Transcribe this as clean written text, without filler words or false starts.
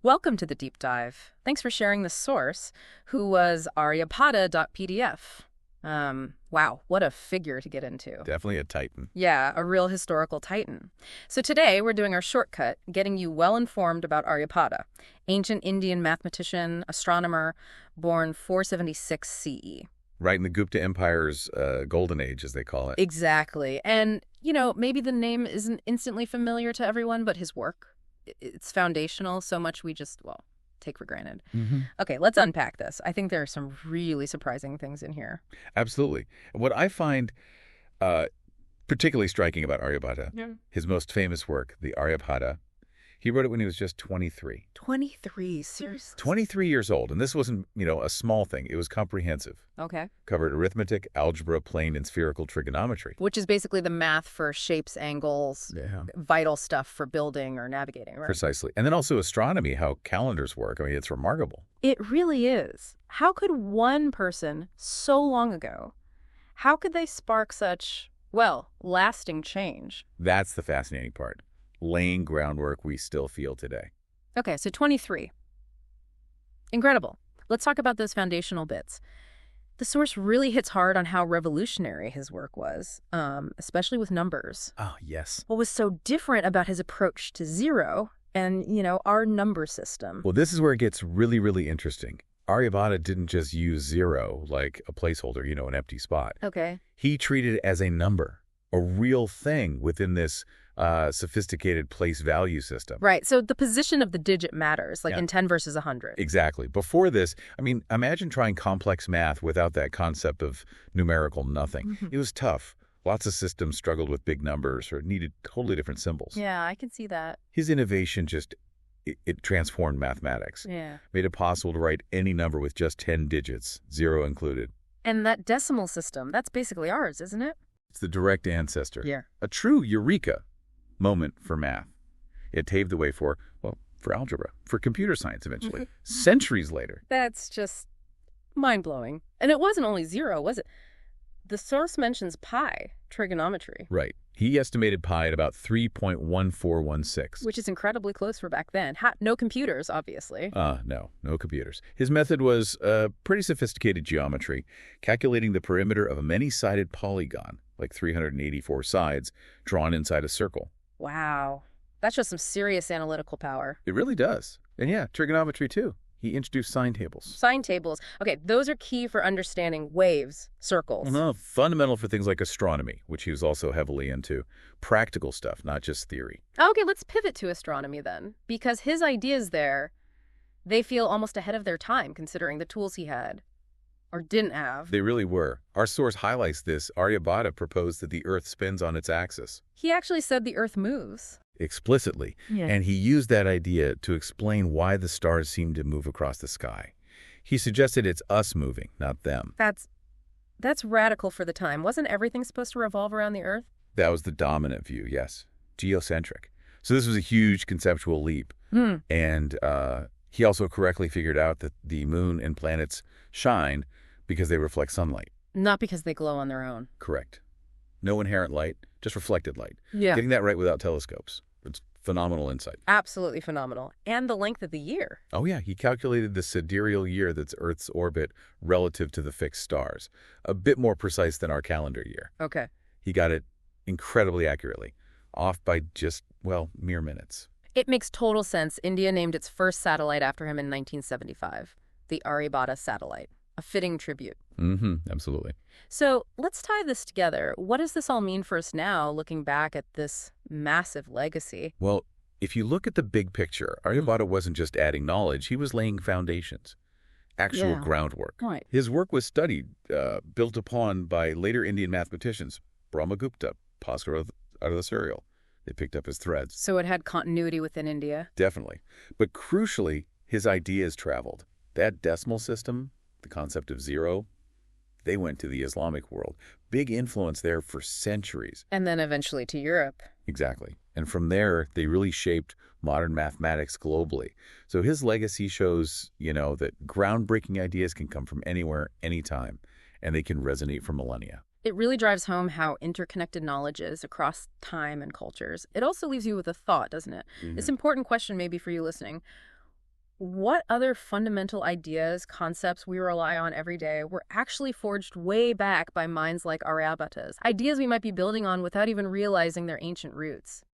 Welcome to the deep dive. Thanks for sharing the source, who was Aryabhatta.pdf. Wow, what a figure to get into. Definitely a titan. Yeah, a real historical titan. So today we're doing our shortcut, getting you well informed about Aryabhatta, ancient Indian mathematician, astronomer, born 476 CE. Right in the Gupta Empire's golden age, as they call it. Exactly. And, maybe the name isn't instantly familiar to everyone, but his work, it's foundational, so much we just, take for granted. Okay, let's unpack this. I think there are some really surprising things in here. Absolutely. What I find particularly striking about Aryabhatta, his most famous work, the Aryabhatta, he wrote it when he was just 23. 23, seriously? 23 years old. And this wasn't, a small thing. It was comprehensive. Okay. Covered arithmetic, algebra, plane, and spherical trigonometry. Which is basically the math for shapes, angles, vital stuff for building or navigating, right? Precisely. And then also astronomy, how calendars work. I mean, it's remarkable. It really is. How could one person so long ago, how could they spark such, lasting change? That's the fascinating part. Laying groundwork we still feel today. Okay, so 23. Incredible. Let's talk about those foundational bits. The source really hits hard on how revolutionary his work was, especially with numbers. Oh, yes. What was so different about his approach to zero and, our number system? Well, this is where it gets really, really interesting. Aryabhatta didn't just use zero like a placeholder, an empty spot. Okay. He treated it as a number, a real thing within this sophisticated place value system. Right. So the position of the digit matters, like in 10 versus 100. Exactly. Before this, imagine trying complex math without that concept of numerical nothing. It was tough. Lots of systems struggled with big numbers or needed totally different symbols. Yeah, I can see that. His innovation it transformed mathematics. Yeah. Made it possible to write any number with just 10 digits, zero included. And that decimal system, that's basically ours, isn't it? It's the direct ancestor. Yeah. A true eureka moment for math. It paved the way for algebra, for computer science eventually, centuries later. That's just mind-blowing. And it wasn't only zero, was it? The source mentions pi, trigonometry. Right. He estimated pi at about 3.1416. Which is incredibly close for back then. No computers, obviously. No computers. His method was pretty sophisticated geometry, calculating the perimeter of a many-sided polygon, like 384 sides, drawn inside a circle. Wow. That shows some serious analytical power. It really does. And trigonometry too. He introduced sine tables. Sine tables. Okay, those are key for understanding waves, circles. Fundamental for things like astronomy, which he was also heavily into. Practical stuff, not just theory. Okay, let's pivot to astronomy then. Because his ideas there, they feel almost ahead of their time considering the tools he had. Or didn't have. They really were. Our source highlights this. Aryabhatta proposed that the Earth spins on its axis. He actually said the Earth moves. Explicitly. Yeah. And he used that idea to explain why the stars seem to move across the sky. He suggested it's us moving, not them. That's radical for the time. Wasn't everything supposed to revolve around the Earth? That was the dominant view, yes. Geocentric. So this was a huge conceptual leap. And he also correctly figured out that the moon and planets shine because they reflect sunlight. Not because they glow on their own. Correct. No inherent light, just reflected light. Yeah. Getting that right without telescopes. It's phenomenal insight. Absolutely phenomenal. And the length of the year. Oh, yeah. He calculated the sidereal year that's Earth's orbit relative to the fixed stars. A bit more precise than our calendar year. Okay. He got it incredibly accurately, off by just, mere minutes. It makes total sense. India named its first satellite after him in 1975, the Aryabhatta satellite. A fitting tribute. Absolutely. So let's tie this together. What does this all mean for us now, looking back at this massive legacy? Well, if you look at the big picture, Aryabhatta wasn't just adding knowledge, he was laying foundations, actual groundwork. Right. His work was studied, built upon by later Indian mathematicians, Brahmagupta, Bhaskara out of the serial. They picked up his threads. So it had continuity within India? Definitely. But crucially, his ideas traveled. That decimal system, the concept of zero, they went to the Islamic world. Big influence there for centuries. And then eventually to Europe. Exactly. And from there, they really shaped modern mathematics globally. So his legacy shows, that groundbreaking ideas can come from anywhere, anytime, and they can resonate for millennia. It really drives home how interconnected knowledge is across time and cultures. It also leaves you with a thought, doesn't it? This important question maybe for you listening. What other fundamental ideas, concepts we rely on every day were actually forged way back by minds like Aryabhatta's? Ideas we might be building on without even realizing their ancient roots.